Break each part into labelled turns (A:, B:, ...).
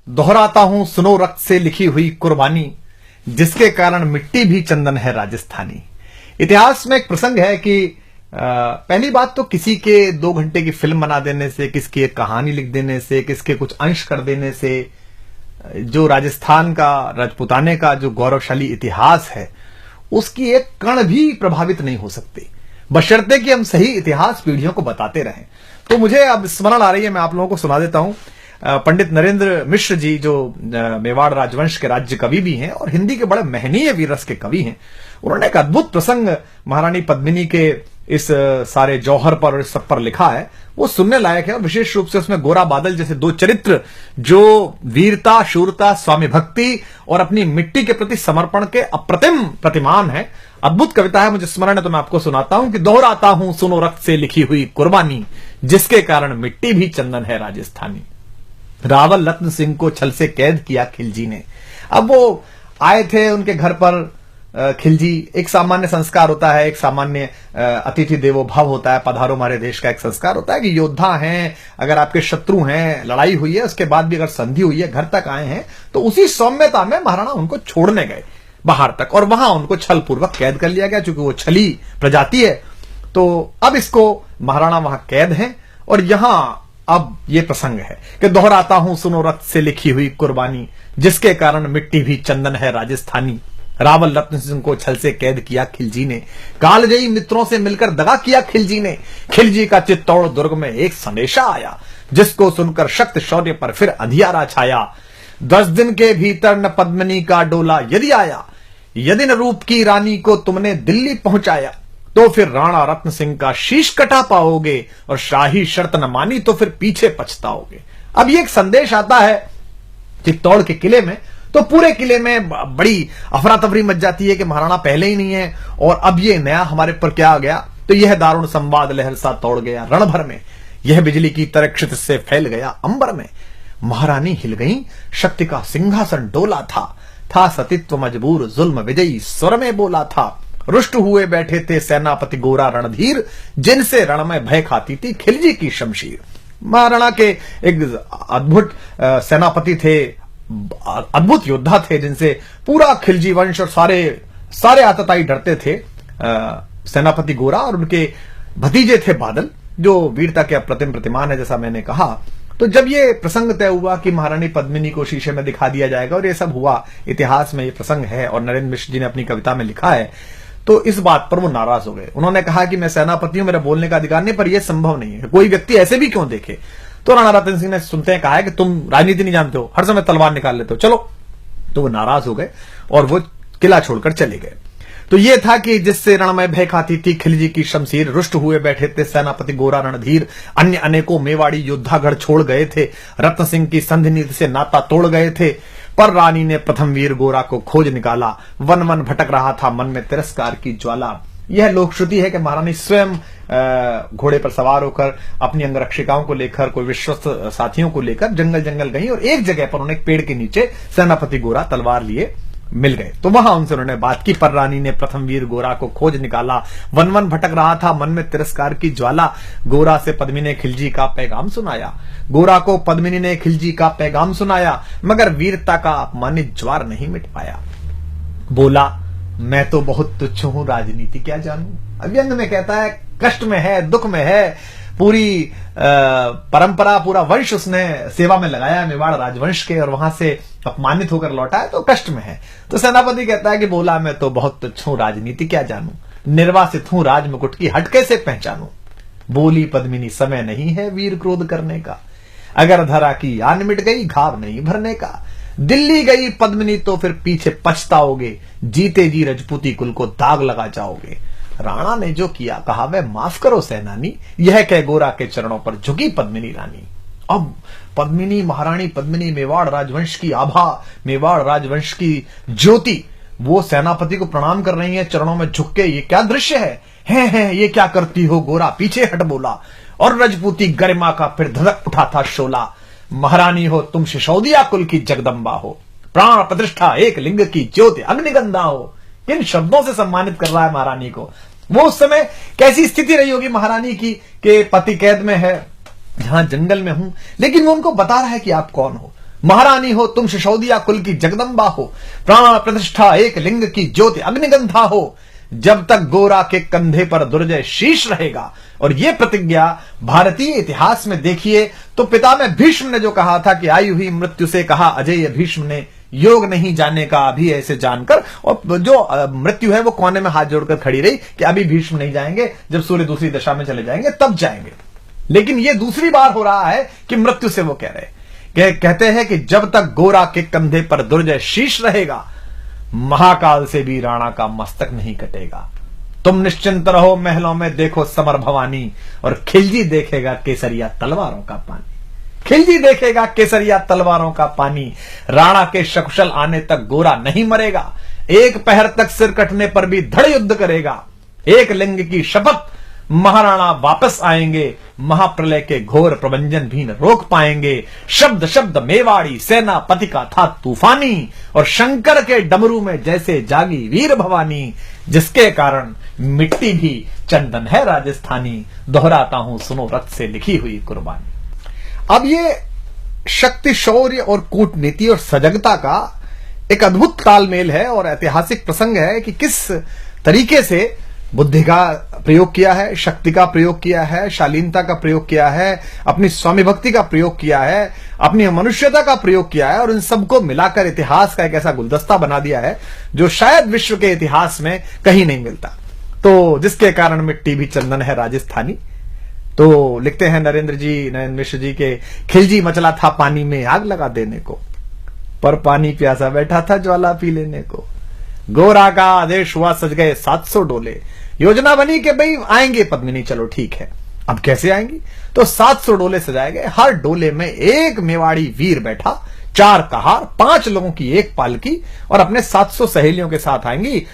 A: दोहराता हूं सुनो रक्त से लिखी हुई कुर्बानी, जिसके कारण मिट्टी भी चंदन है राजस्थानी। इतिहास में एक प्रसंग है कि पहली बात तो किसी के 2 घंटे की फिल्म बना देने से, किसकी एक कहानी लिख देने से, किसके कुछ अंश कर देने से जो राजस्थान का, राजपुताने का जो गौरवशाली इतिहास है, उसकी एक कण भी प्रभावित नहीं हो सकती, बशर्ते कि हम सही इतिहास पीढ़ियों को बताते रहें। तो मुझे अब स्मरण आ रही है, मैं आप लोगों को सुना देता हूं। पंडित नरेंद्र मिश्र जी, जो मेवाड़ राजवंश के राज्य कवि भी हैं और हिंदी के बड़े महनीय वीररस के कवि हैं, उन्होंने एक अद्भुत प्रसंग महारानी पद्मिनी के इस सारे जौहर पर और इस सब पर लिखा है। वो सुनने लायक है और विशेष रूप से उसमें गोरा बादल जैसे 2 चरित्र जो वीरता, शूरता, स्वामी भक्ति और अपनी मिट्टी के प्रति समर्पण के अप्रतिम प्रतिमान है। अद्भुत कविता है, मुझे स्मरण है तो मैं आपको सुनाता हूं कि दोहराता हूं सुनो रक्त से लिखी हुई कुर्बानी, जिसके कारण मिट्टी भी चंदन है राजस्थानी। रावल रत्न सिंह को छल से कैद किया खिलजी ने। अब वो आए थे उनके घर पर खिलजी। एक सामान्य संस्कार होता है, एक सामान्य अतिथि देवो भव होता है, पधारो हमारे देश का एक संस्कार होता है कि योद्धा हैं, अगर आपके शत्रु हैं, लड़ाई हुई है, उसके बाद भी अगर संधि हुई है, घर तक आए हैं, तो उसी सौम्यता में महाराणा उनको छोड़ने गए बाहर तक और वहां उनको छल पूर्वक कैद कर लिया गया। चूंकि वो छली प्रजाति है, तो अब इसको महाराणा वहां कैद है और यहां अब ये प्रसंग है कि दोहराता हूं सुनो रक्त से लिखी हुई कुर्बानी, जिसके कारण मिट्टी भी चंदन है राजस्थानी। रावल रत्न सिंह को छल से कैद किया खिलजी ने, कालजयी मित्रों से मिलकर दगा किया खिलजी ने। खिलजी का चित्तौड़ दुर्ग में एक संदेशा आया, जिसको सुनकर शक्त शौर्य पर फिर अंधियारा छाया। 10 दिन के भीतर न पद्मिनी का डोला यदि आया, यदि न रूप की रानी को तुमने दिल्ली पहुंचाया, तो फिर राणा रत्न सिंह का शीश कटा पाओगे और शाही शर्त न मानी तो फिर पीछे पछताओगे। अब ये एक संदेश आता है चित्तौड़ के किले में, तो पूरे किले में बड़ी अफरा तफरी मच जाती है कि महाराणा पहले ही नहीं है और अब ये नया हमारे पर क्या आ गया। तो यह दारुण संवाद लहर सा तोड़ गया रण भर में, यह बिजली की तरह क्षितिज से फैल गया अंबर में। महारानी हिल गई, शक्ति का सिंहासन डोला था सतीत्व मजबूर जुल्म विजयी स्वर में बोला था। रुष्ट हुए बैठे थे सेनापति गोरा रणधीर, जिनसे रण में भय खाती थी खिलजी की शमशीर। महाराणा के एक अद्भुत सेनापति थे, अद्भुत योद्धा थे, जिनसे पूरा खिलजी वंश और सारे आतताई डरते थे। सेनापति गोरा और उनके भतीजे थे बादल, जो वीरता के अप्रतिम प्रतिमान है, जैसा मैंने कहा। तो जब ये प्रसंग तय हुआ कि महारानी पद्मिनी को शीशे में दिखा दिया जाएगा और ये सब हुआ, इतिहास में ये प्रसंग है और नरेंद्र मिश्र जी ने अपनी कविता में लिखा है, तो इस बात पर वो नाराज हो गए। उन्होंने कहा कि मैं सेनापति हूं, मेरा बोलने का अधिकार नहीं, पर यह संभव नहीं है, कोई व्यक्ति ऐसे भी क्यों देखे। तो राणा रतन सिंह ने सुनते हैं कहा है कि तुम राजनीति नहीं जानते हो, हर समय तलवार निकाल लेते हो, चलो। तो वो नाराज हो गए और वो किला छोड़कर चले गए। तो ये था कि जिससे रण में भय खाती थी खिलजी की शमशीर, रुष्ट हुए बैठे थे सेनापति गोरा रणधीर, अन्य अनेकों मेवाड़ी योद्धागढ़ छोड़ गए थे, रत्न सिंह की संधि नीति से नाता तोड़ गए थे। पर रानी ने प्रथम वीर गोरा को खोज निकाला, वन वन भटक रहा था मन में तिरस्कार की ज्वाला। यह लोकश्रुति है कि महारानी स्वयं घोड़े पर सवार होकर अपनी अंगरक्षिकाओं को लेकर, कोई विश्वस्त साथियों को लेकर जंगल जंगल गई और एक जगह पर उन्हें एक पेड़ के नीचे सेनापति गोरा तलवार लिए मिल गए। तो वहां उनसे उन्होंने बात की। पर रानी ने प्रथम वीर गोरा को खोज निकाला, वन वन भटक रहा था मन में तिरस्कार की ज्वाला। गोरा से पद्मिनी ने खिलजी का पैगाम सुनाया, गोरा को पद्मिनी ने खिलजी का पैगाम सुनाया, मगर वीरता का अपमानित ज्वार नहीं मिट पाया। बोला मैं तो बहुत तुच्छ हूं, राजनीति क्या जानूं। अव्यंग में कहता है कष्ट में है, दुख में है, पूरी परंपरा, पूरा वंश उसने सेवा में लगाया है मेवाड़ राजवंश के, और वहां से अपमानित होकर लौटा है तो कष्ट में है। तो सेनापति कहता है कि बोला मैं तो बहुत तुच्छ हूं, राजनीति क्या जानूं, निर्वासित हूं, राज मुकुट की हट कैसे पहचानूं। बोली पद्मिनी समय नहीं है वीर क्रोध करने का, अगर धरा की आन मिट गई घाव नहीं भरने का। दिल्ली गई पद्मिनी तो फिर पीछे पछताओगे, जीते जी रजपूती कुल को दाग लगा जाओगे। राणा ने जो किया कहा वह माफ करो सेनानी, यह कह गोरा के चरणों पर झुकी पद्मिनी रानी। अब पद्मिनी, महारानी पद्मिनी, मेवाड़ राजवंश की आभा, मेवाड़ राजवंश की ज्योति, वो सेनापति को प्रणाम कर रही है चरणों में झुक के। ये क्या दृश्य है, ये क्या करती हो गोरा, पीछे हट बोला। और रजपूती गरिमा का फिर धधक उठा था शोला। महारानी हो तुम सिसोदिया कुल की जगदम्बा हो, प्राण प्रतिष्ठा एक लिंग की ज्योति अग्निगंधा हो। इन शब्दों से सम्मानित कर रहा है महारानी को। वो उस समय कैसी स्थिति रही होगी महारानी की कि पति कैद में है, जहां जंगल में हूं, लेकिन वो उनको बता रहा है कि आप कौन हो। महारानी हो तुम सिसोदिया कुल की जगदम्बा हो, प्राण प्रतिष्ठा एक लिंग की ज्योति अग्निगंधा हो, जब तक गोरा के कंधे पर दुर्जय शीश रहेगा। और यह प्रतिज्ञा भारतीय इतिहास में देखिए तो पितामह भीष्म ने जो कहा था कि आई हुई मृत्यु से कहा अजय भीष्म ने, योग नहीं जाने का अभी ऐसे जानकर, और जो मृत्यु है वो कोने में हाथ जोड़कर खड़ी रही कि अभी भीष्म नहीं जाएंगे, जब सूर्य दूसरी दिशा में चले जाएंगे तब जाएंगे। लेकिन ये दूसरी बार हो रहा है कि मृत्यु से वो कह रहे, कहते हैं कि जब तक गोरा के कंधे पर दुर्जय शीश रहेगा, महाकाल से भी राणा का मस्तक नहीं कटेगा। तुम निश्चिंत रहो महलों में देखो समर भवानी, और खिलजी देखेगा केसरिया तलवारों का पानी। खिलजी देखेगा केसरिया तलवारों का पानी। राणा के सकुशल आने तक गोरा नहीं मरेगा, एक पहर तक सिर कटने पर भी धड़ युद्ध करेगा। एक लिंग की शपथ, महाराणा वापस आएंगे, महाप्रलय के घोर प्रबंजन भी न रोक पाएंगे। शब्द शब्द मेवाड़ी सेनापति का था तूफानी, और शंकर के डमरू में जैसे जागी वीर भवानी, जिसके कारण मिट्टी भी चंदन है राजस्थानी। दोहराता हूं सुनो रक्त से लिखी हुई कुर्बानी। अब ये शक्ति, शौर्य और कूटनीति और सजगता का एक अद्भुत तालमेल है और ऐतिहासिक प्रसंग है कि किस तरीके से बुद्धि का प्रयोग किया है, शक्ति का प्रयोग किया है, शालीनता का प्रयोग किया है, अपनी स्वामी भक्ति का प्रयोग किया है, अपनी मनुष्यता का प्रयोग किया है, और इन सबको मिलाकर इतिहास का एक ऐसा गुलदस्ता बना दिया है जो शायद विश्व के इतिहास में कहीं नहीं मिलता। तो जिसके कारण मिट्टी भी चंदन है राजस्थानी। तो लिखते हैं नरेंद्र मिश्र जी के, खिलजी मचला था पानी में आग लगा देने को, पर पानी प्यासा बैठा था ज्वाला पी लेने को। गोरा का आदेश हुआ सज गए 700 डोले, योजना बनी कि भाई आएंगे पद्मिनी, चलो ठीक है। अब कैसे आएंगी? तो 700 डोले सजाए गए, हर डोले में एक मेवाड़ी वीर बैठा, 4 कहार, 5 लोगों की एक पालकी, और अपने 700 सहेलियों के साथ आएंगी।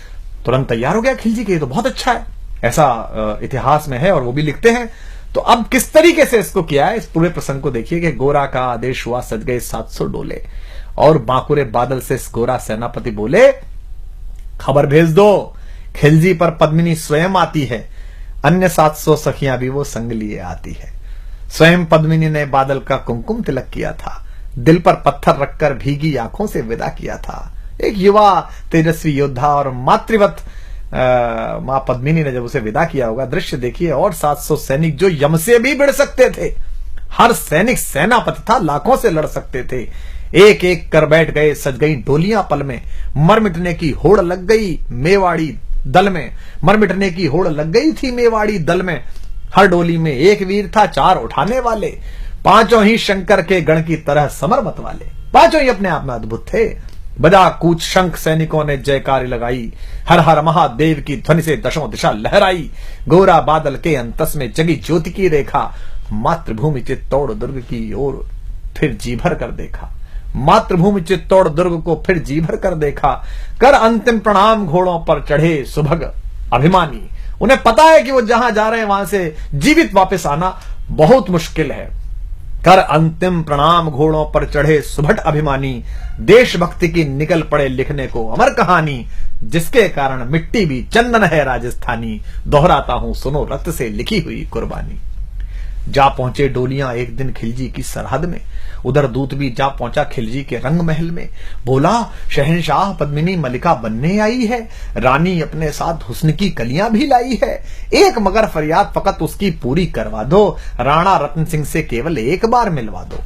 A: तुरंत तैयार हो गया खिलजी के, ये तो बहुत अच्छा है, ऐसा इतिहास में है और वो भी लिखते हैं। तो अब किस तरीके से इसको किया है, इस पूरे प्रसंग को देखिए कि गोरा का आदेश हुआ सज गए 700 डोले, और बांकुरे बादल से गोरा सेनापति बोले खबर भेज दो, खिलजी पर पद्मिनी स्वयं आती है, अन्य 700 सखियां भी वो संग लिए आती है। स्वयं पद्मिनी ने बादल का कुमकुम तिलक किया था, दिल पर पत्थर रखकर भीगी आंखों से विदा किया था। एक युवा तेजस्वी योद्धा और मातृवत मां पद्मिनी ने जब उसे विदा किया होगा, दृश्य देखिए। और 700 सैनिक जो यम से भी भिड़ सकते थे, हर सैनिक सेनापति था, लाखों से लड़ सकते थे, एक एक कर बैठ गए, सज गई डोलियां पल में, मर मिटने की होड़ लग गई मेवाड़ी दल में, मर मिटने की होड़ लग गई थी मेवाड़ी दल में। हर डोली में एक वीर था, 4 उठाने वाले, पांचों ही शंकर के गण की तरह समर मत वाले, पांचों ही अपने आप में अद्भुत थे। बजा कूच शंख सैनिकों ने जयकारी लगाई, हर हर महादेव की ध्वनि से दशों दिशा लहराई। गोरा बादल के अंतस में जगी ज्योति की रेखा, मातृभूमि चित्तौड़ दुर्ग की ओर फिर जी भर कर देखा, मातृभूमि चित्तौड़ दुर्ग को फिर जी भर कर देखा। कर अंतिम प्रणाम घोड़ों पर चढ़े सुभग अभिमानी, उन्हें पता है कि वो जहां जा रहे हैं वहां से जीवित वापस आना बहुत मुश्किल है। कर अंतिम प्रणाम घोड़ों पर चढ़े सुभट अभिमानी, देशभक्ति की निकल पड़े लिखने को अमर कहानी, जिसके कारण मिट्टी भी चंदन है राजस्थानी। दोहराता हूं सुनो रक्त से लिखी हुई कुर्बानी। जा पहुंचे डोलियां एक दिन खिलजी की सरहद में, उधर दूत भी जा पहुंचा खिलजी के रंग महल में। बोला शहंशाह पद्मिनी मलिका बनने आई है, रानी अपने साथ हुस्न की कलियां भी लाई है, एक मगर फरियाद फकत उसकी पूरी करवा दो, राणा रतन सिंह से केवल एक बार मिलवा दो।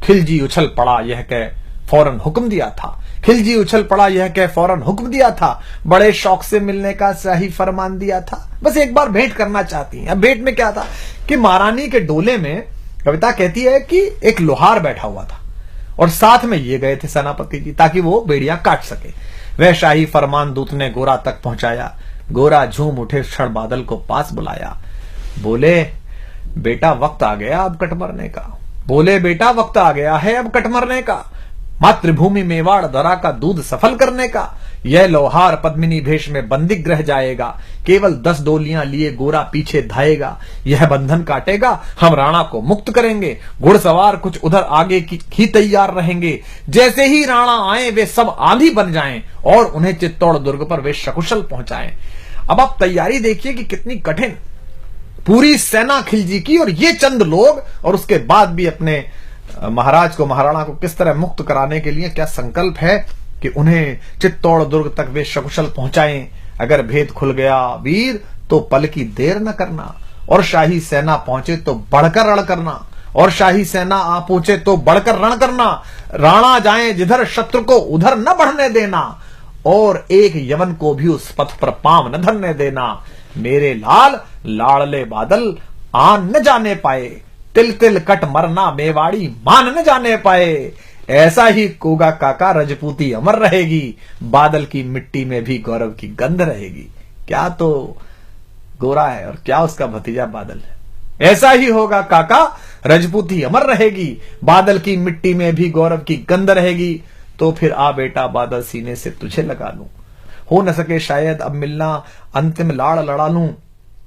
A: खिलजी उछल पड़ा यह कह फौरन हुक्म दिया था, खिलजी उछल पड़ा यह कह फौरन हुक्म दिया था, बड़े शौक से मिलने का सही फरमान दिया था। बस एक बार भेंट करना चाहती हैं। अब भेंट में क्या था कि महारानी के डोले में कविता कहती है कि एक लोहार बैठा हुआ था और साथ में ये गए थे सेनापति जी, ताकि वो बेड़ियां काट सके। वह शाही फरमान दूत ने गोरा तक पहुंचाया। गोरा झूम उठे, क्षण बादल को पास बुलाया, बोले बेटा वक्त आ गया अब कट मरने का, बोले बेटा वक्त आ गया है अब कट मरने का, मातृभूमि मेवाड़ दरा का दूध सफल करने का। यह लोहार पद्मिनी भेष में बंदिग रह जाएगा, केवल 10 डोलियां लिए गोरा पीछे धाएगा। यह बंधन काटेगा, हम राणा को मुक्त करेंगे। घुड़सवार कुछ उधर आगे ही तैयार रहेंगे, जैसे ही राणा आए वे सब आंधी बन जाएं और उन्हें चित्तौड़ दुर्ग पर वे सकुशल पहुंचाएं। अब आप तैयारी देखिए कि कितनी कठिन, पूरी सेना खिलजी की और ये चंद लोग, और उसके बाद भी अपने महाराज को, महाराणा को किस तरह मुक्त कराने के लिए क्या संकल्प है कि उन्हें चित्तौड़ दुर्ग तक वे सकुशल पहुंचाएं। अगर भेद खुल गया वीर तो पल की देर न करना, और शाही सेना पहुंचे तो बढ़कर रण करना, और शाही सेना आ पहुंचे तो बढ़कर रण करना। राणा जाए जिधर शत्रु को उधर न बढ़ने देना, और एक यवन को भी उस पथ पर पांव न धरने देना। मेरे लाल लाड़ले बादल आन न जाने पाए, तिल तिल कट मरना मेवाड़ी मान न जाने पाए। ऐसा ही कोगा काका रजपूती अमर रहेगी, बादल की मिट्टी में भी गौरव की गंध रहेगी। क्या तो गोरा है और क्या उसका भतीजा बादल है। ऐसा ही होगा काका, रजपूती अमर रहेगी, बादल की मिट्टी में भी गौरव की गंध रहेगी। तो फिर आ बेटा बादल, सीने से तुझे लगा लूं, हो न सके शायद अब मिलना, अंतिम लाड़ लड़ा लूं।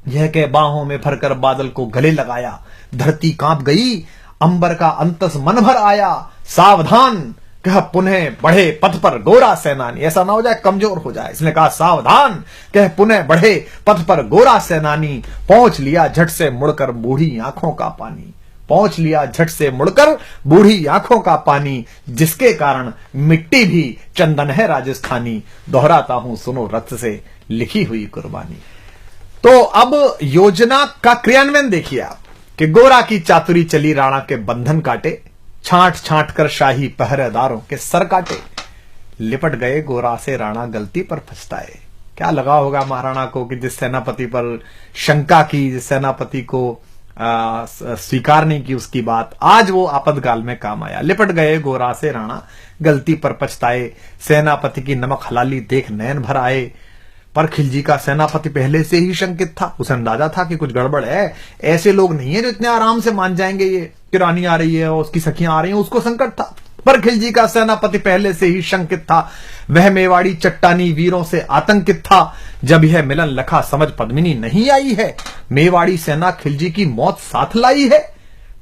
A: यह कह बाहों में भरकर बादल को गले लगाया। धरती कांप गई, अंबर का अंतस मन भर आया। सावधान कह पुनः बढ़े पथ पर गोरा सेनानी। ऐसा ना हो जाए कमजोर हो जाए, इसने कहा सावधान कह पुनः बढ़े पथ पर गोरा सेनानी। पहुंच लिया झट से मुड़कर बूढ़ी आंखों का पानी, पहुंच लिया झट से मुड़कर बूढ़ी आंखों का पानी। जिसके कारण मिट्टी भी चंदन है राजस्थानी, दोहराता हूं सुनो रक्त से लिखी हुई कुर्बानी। तो अब योजना का क्रियान्वयन देखिए आप कि गोरा की चातुरी चली, राणा के बंधन काटे, छांट छांट कर शाही पहरेदारों के सर काटे। लिपट गए गोरा से राणा, गलती पर पछताए। क्या लगा होगा महाराणा को कि जिस सेनापति पर शंका की, जिस सेनापति को स्वीकार नहीं की उसकी बात, आज वो आपातकाल में काम आया। लिपट गए गोरा से राणा, गलती पर पछताए। सेनापति की नमक हलाली देख नयन भर आए। पर खिलजी का सेनापति पहले से ही शंकित था, उसे अंदाजा था कि कुछ गड़बड़ है। ऐसे लोग नहीं है जो इतने आराम से मान जाएंगे ये कि रानी आ रही है और उसकी सखियां आ रही हैं, उसको संकट था। पर खिलजी का सेनापति पहले से ही शंकित था। वह मेवाड़ी चट्टानी वीरों से आतंकित था। जब यह मिलन लखा समझ पद्मिनी नहीं आई है, मेवाड़ी सेना खिलजी की मौत साथ लाई है।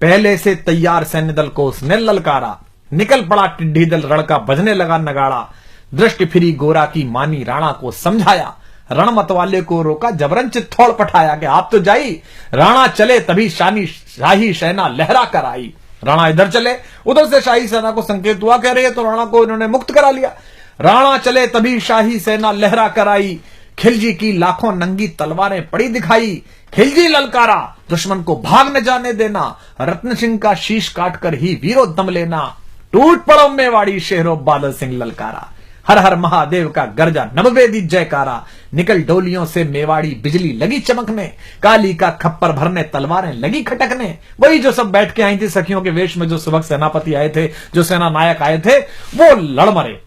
A: पहले से तैयार सैन्य दल को उसने ललकारा, निकल पड़ा टिड्डी दल, रणका बजने लगा नगाड़ा। दृष्टि फिरी गोरा की मानी, राणा को समझाया, रण मतवाले को रोका, जबरन चित्तौड़ पठाया कि आप तो जाई। राणा चले तभी शाही सेना लहरा कर आई। राणा इधर चले, उधर से शाही सेना को संकेत हुआ, कह रही है तो राणा को इन्होंने मुक्त करा लिया। राणा चले तभी शाही सेना लहरा कर आई। खिलजी की लाखों नंगी तलवारें पड़ी दिखाई। खिलजी ललकारा, दुश्मन को भाग न जाने देना, रत्न सिंह का शीश काटकर ही वीरो दम लेना। टूट पड़ो मेवाड़ी शहरों, बादल सिंह ललकारा। हर हर महादेव का गर्जा, नववेदी जयकारा। निकल डोलियों से मेवाड़ी, बिजली लगी चमकने, काली का खप्पर भरने, तलवारें लगी खटकने। वही जो सब बैठ के आई थी सखियों के वेश में, जो सुबह सेनापति आए थे, जो सेना नायक आए थे, वो लड़ मरे।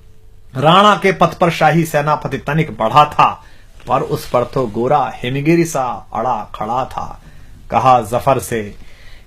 A: राणा के पथ पर शाही सेनापति तनिक बढ़ा था, पर उस पर तो गोरा हिमगिरी सा अड़ा खड़ा था। कहा जफर से,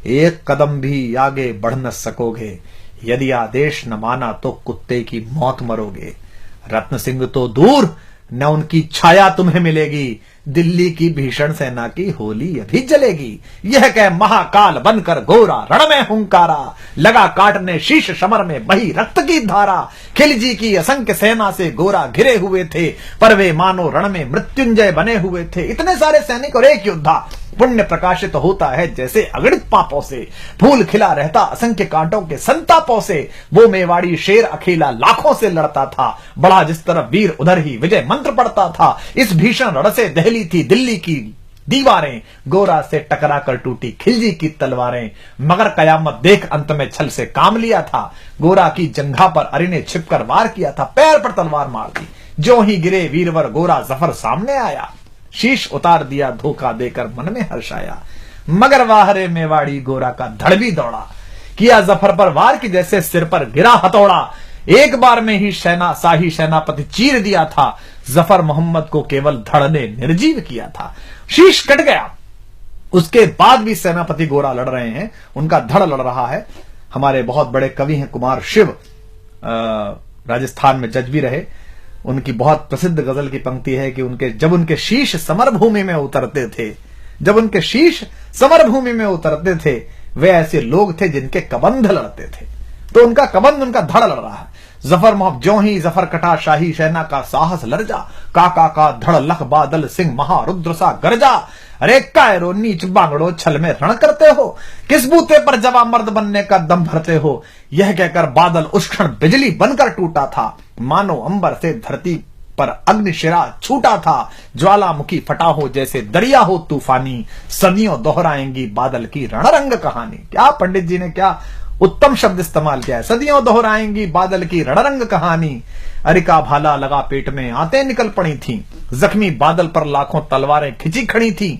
A: एक कदम भी आगे बढ़ न सकोगे, यदि आदेश न माना तो कुत्ते की मौत मरोगे। रत्न सिंह तो दूर, न उनकी छाया तुम्हें मिलेगी, दिल्ली की भीषण सेना की होली अभी जलेगी। यह कह महाकाल बनकर गोरा रण में हुंकारा, लगा काटने शीश समर में बही रक्त की धारा। खिलजी की असंख्य सेना से गोरा घिरे हुए थे, पर वे मानो रण में मृत्युंजय बने हुए थे। इतने सारे सैनिक और एक योद्धा, पुण्य प्रकाशित होता है जैसे अगणित पापों से, फूल खिला रहता असंख्य कांटों के संतापों से। वो मेवाड़ी शेर अकेला लाखों से लड़ता था, बड़ा जिस तरफ वीर उधर ही विजय मंत्र पड़ता था। इस भीषण रण से दहली थी दिल्ली की दीवारें, गोरा से टकरा कर टूटी खिलजी की तलवारें। मगर कयामत देख अंत में छल से काम लिया था, गोरा की जंघा पर अरि ने छिपकर वार किया था, पैर पर तलवार मार दी। जो ही गिरे वीरवर गोरा जफर सामने आया, शीश उतार दिया धोखा देकर मन में हर्ष आया। मगर वाहरे मेवाड़ी गोरा का धड़ भी दौड़ा, किया जफर पर वार की जैसे सिर पर गिरा हथौड़ा। एक बार में ही शाही सेनापति चीर दिया था, जफर मोहम्मद को केवल धड़ ने निर्जीव किया था। शीश कट गया, उसके बाद भी सेनापति गोरा लड़ रहे हैं, उनका धड़ लड़ रहा है। हमारे बहुत बड़े कवि हैं कुमार शिव, राजस्थान में जज भी रहे। उनकी बहुत प्रसिद्ध गजल की पंक्ति है कि जब उनके शीश समरभूमि में उतरते थे, जब उनके शीश समरभूमि में उतरते थे, वे ऐसे लोग थे जिनके कबंध लड़ते थे। तो उनका कबंध, उनका धड़ लड़ रहा है। जफर मोहब ज्यों ही जफर कटा शाही शहना का साहस लरजा, काका का धड़ लख बादल सिंह महारुद्र सा गरजा। अरे कायरो नीच बांगड़ो छल में रण करते हो, किस बूते पर जवा मर्द बनने का दम भरते हो। यह कहकर बादल उस क्षण बिजली बनकर टूटा था, मानो अंबर से धरती पर अग्निशिरा छूटा था। ज्वालामुखी फटा हो जैसे दरिया हो तूफानी, सदियों दोहराएंगी बादल की रणरंग कहानी। क्या पंडित जी ने क्या उत्तम शब्द इस्तेमाल किया है, सदियों दोहराएंगी बादल की रणरंग कहानी। अरिका भाला लगा पेट में आते निकल पड़ी थी, जख्मी बादल पर लाखों तलवारें खिंची खड़ी थी।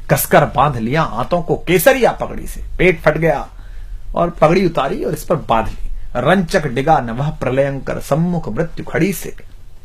A: कसकर बांध लिया आंतों को केसरिया पगड़ी से, पेट फट गया और पगड़ी उतारी और इस पर बांध ली। रंचक डिगा न वह प्रलयंकर सम्मुख मृत्यु खड़ी से।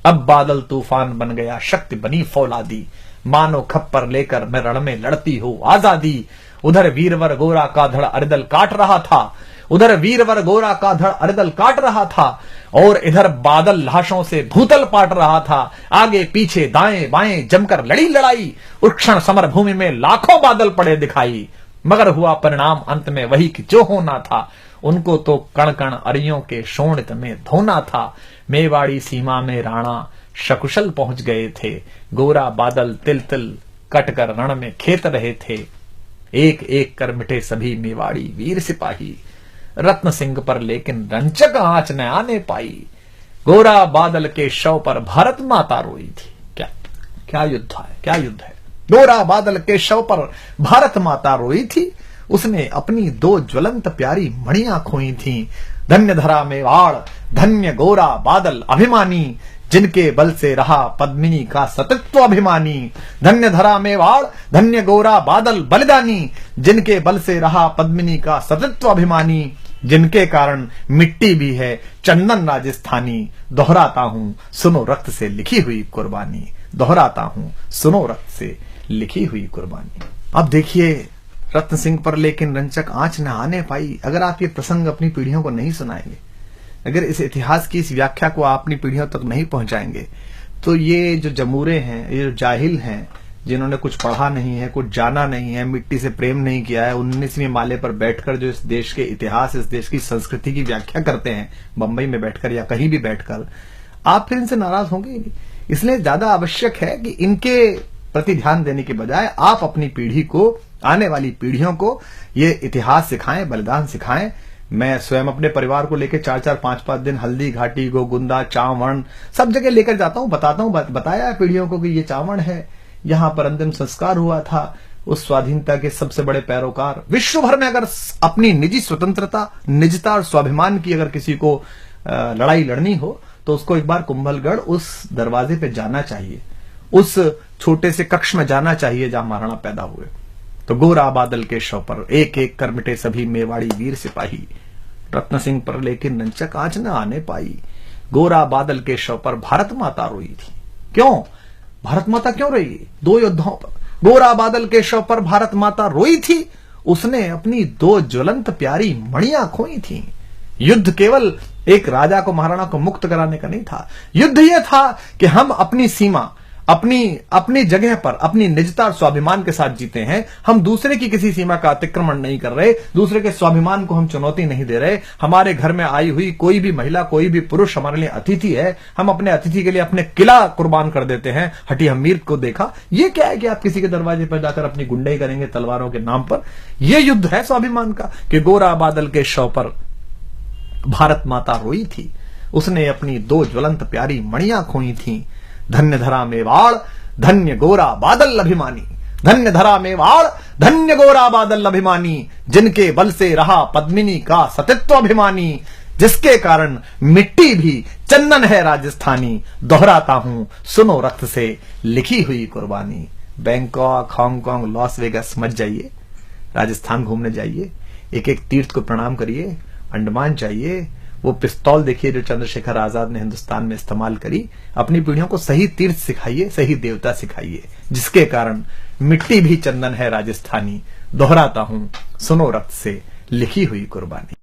A: अब बादल तूफान बन गया शक्ति बनी फौलादी, मानो खप्पर लेकर मैं रण में लड़ती हो आजादी। उधर वीरवर गोरा का धड़ अरिदल काट रहा था, उधर वीरवर गोरा का धड़ अरिदल काट रहा था, और इधर बादल लाशों से भूतल पाट रहा था। आगे पीछे दाएं बाएं जमकर लड़ी लड़ाई, उस क्षण समर भूमि में लाखों बादल पड़े दिखाई। मगर हुआ परिणाम अंत में वही कि जो होना था, उनको तो कण कण अरियों के शोणित में धोना था। मेवाड़ी सीमा में राणा सकुशल पहुंच गए थे, गोरा बादल तिल तिल कट कर रण में खेत रहे थे। एक एक कर मिटे सभी मेवाड़ी वीर सिपाही, रत्न सिंह पर लेकिन रंचक आंच न आने पाई। गोरा बादल के शव पर भारत माता रोई थी। क्या क्या युद्ध है, क्या युद्ध है। गोरा बादल के शव पर भारत माता रोई थी, उसने अपनी दो ज्वलंत प्यारी मणियां खोई थी। धन्य धरा मेवाड़, धन्य गोरा बादल अभिमानी, जिनके बल से रहा पद्मिनी का सतत्व अभिमानी। धन्य धरा मेवाड़, धन्य गोरा बादल बलिदानी, जिनके बल से रहा पद्मिनी का सतत्व अभिमानी। जिनके कारण मिट्टी भी है चंदन राजस्थानी, दोहराता हूं सुनो रक्त से लिखी हुई कुर्बानी। दोहराता हूं सुनो रक्त से लिखी हुई कुर्बानी। अब देखिए रत्न सिंह पर लेकिन रंचक आंच न आने पाई। अगर आप ये प्रसंग अपनी पीढ़ियों को नहीं सुनाएंगे, अगर इस इतिहास की इस व्याख्या को आप अपनी पीढ़ियों तक नहीं पहुंचाएंगे, तो ये जो जमूरे हैं, ये जो जाहिल हैं, जिन्होंने कुछ पढ़ा नहीं है, कुछ जाना नहीं है, मिट्टी से प्रेम नहीं किया है, 19वीं माले पर बैठकर जो इस देश के इतिहास, इस देश की संस्कृति की व्याख्या करते हैं, बंबई में बैठकर या कहीं भी बैठकर, आप फिर इनसे नाराज होंगे। इसलिए ज्यादा आवश्यक है कि इनके प्रति ध्यान देने के बजाय आप अपनी पीढ़ी को, आने वाली पीढ़ियों को ये इतिहास सिखाएं, बलिदान सिखाएं। मैं स्वयं अपने परिवार को लेकर 4-4, 5-5 दिन हल्दी घाटी, गोगुंदा, चावण सब जगह लेकर जाता हूं, बताता हूं, बताया पीढ़ियों को कि ये चावण है, यहां पर अंतिम संस्कार हुआ था उस स्वाधीनता के सबसे बड़े पैरोकार। विश्व भर में अगर अपनी निजी स्वतंत्रता, निजता और स्वाभिमान की अगर किसी को लड़ाई लड़नी हो, तो उसको एक बार कुंभलगढ़ उस दरवाजे पे जाना चाहिए, उस छोटे से कक्ष में जाना चाहिए जहां महाराणा पैदा हुए। तो गोरा बादल के शव पर एक एक कर मिटे सभी मेवाड़ी वीर सिपाही, रत्न सिंह पर लेकिन रंचक आंच न आने पाई। गोरा बादल के शव पर भारत माता रोई थी। क्यों भारत माता क्यों रोई? दो योद्धाओं पर। गोरा बादल के शव पर भारत माता रोई थी, उसने अपनी दो ज्वलंत प्यारी मणियां खोई थी। युद्ध केवल एक राजा को, महाराणा को मुक्त कराने का नहीं था। युद्ध यह था कि हम अपनी सीमा, अपनी जगह पर अपनी निजता और स्वाभिमान के साथ जीते हैं। हम दूसरे की किसी सीमा का अतिक्रमण नहीं कर रहे, दूसरे के स्वाभिमान को हम चुनौती नहीं दे रहे। हमारे घर में आई हुई कोई भी महिला, कोई भी पुरुष हमारे लिए अतिथि है, हम अपने अतिथि के लिए अपने किला कुर्बान कर देते हैं। हटी हमीर को देखा, ये क्या है कि आप किसी के दरवाजे पर जाकर अपनी गुंडाई करेंगे तलवारों के नाम पर? यह युद्ध है स्वाभिमान का कि गोरा बादल के शव पर भारत माता रोई थी, उसने अपनी दो ज्वलंत प्यारी मणियां खोई थी। धन्य धरा मेवाड़, धन्य गोरा बादल अभिमानी। धन्य धरा मेवाड़, धन्य गोरा बादल अभिमानी, जिनके बल से रहा पद्मिनी का सतित्व अभिमानी। जिसके कारण मिट्टी भी चंदन है राजस्थानी, दोहराता हूं सुनो रक्त से लिखी हुई कुर्बानी। बैंकॉक, हांगकांग, लॉस वेगस मत जाइए, राजस्थान घूमने जाइए, एक एक तीर्थ को प्रणाम करिए, अंडमान जाइए, वो पिस्तौल देखिए जो चंद्रशेखर आजाद ने हिंदुस्तान में इस्तेमाल करी। अपनी पीढ़ियों को सही तीर्थ सिखाइए, सही देवता सिखाइए, जिसके कारण मिट्टी भी चंदन है राजस्थानी, दोहराता हूं सुनो रक्त से लिखी हुई कुर्बानी।